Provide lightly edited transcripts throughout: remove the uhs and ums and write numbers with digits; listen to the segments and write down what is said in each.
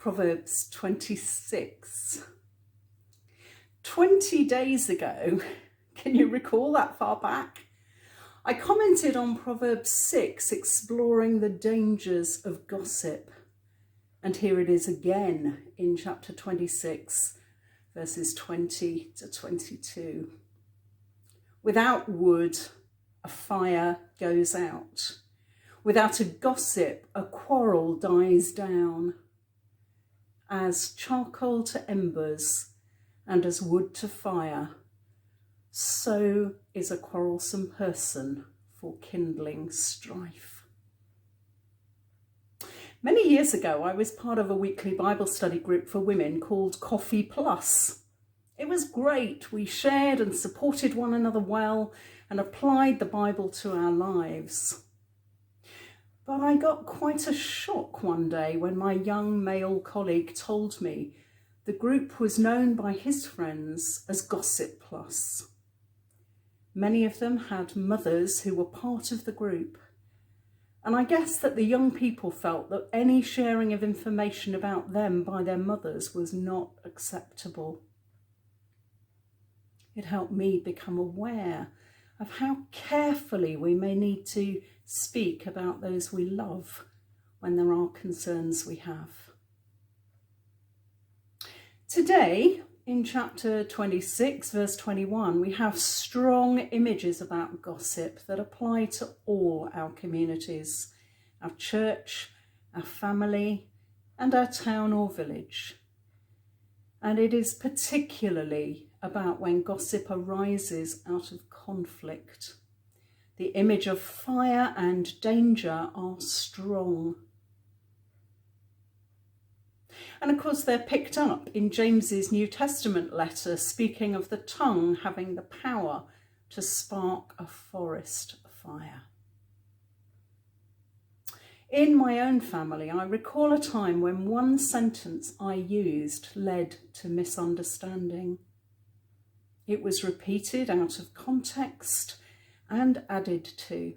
Proverbs 26. 20 days ago, can you recall that far back? I commented on Proverbs 6, exploring the dangers of gossip. And here it is again in chapter 26, verses 20 to 22. Without wood, a fire goes out. Without a gossip, a quarrel dies down. As charcoal to embers and as wood to fire, so is a quarrelsome person for kindling strife. Many years ago, I was part of a weekly Bible study group for women called Coffee Plus. It was great. We shared and supported one another well and applied the Bible to our lives. But I got quite a shock one day when my young male colleague told me the group was known by his friends as Gossip Plus. Many of them had mothers who were part of the group. And I guess that the young people felt that any sharing of information about them by their mothers was not acceptable. It helped me become aware of how carefully we may need to speak about those we love when there are concerns we have. Today, in chapter 26, verse 21, we have strong images about gossip that apply to all our communities, our church, our family, and our town or village. And it is particularly about when gossip arises out of conflict. The image of fire and danger are strong. And of course, they're picked up in James's New Testament letter, speaking of the tongue having the power to spark a forest fire. In my own family, I recall a time when one sentence I used led to misunderstanding. It was repeated out of context and added to.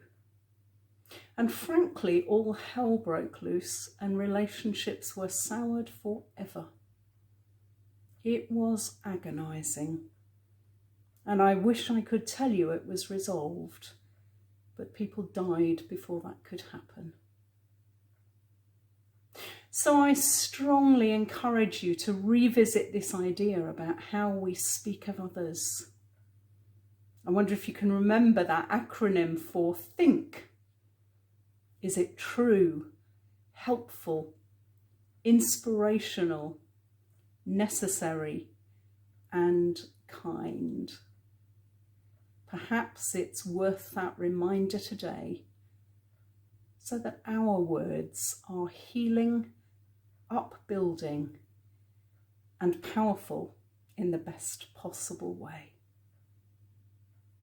And frankly, all hell broke loose and relationships were soured forever. It was agonising. And I wish I could tell you it was resolved, but people died before that could happen. So I strongly encourage you to revisit this idea about how we speak of others. I wonder if you can remember that acronym for THINK. Is it true, helpful, inspirational, necessary, and kind? Perhaps it's worth that reminder today so that our words are healing, upbuilding, and powerful in the best possible way.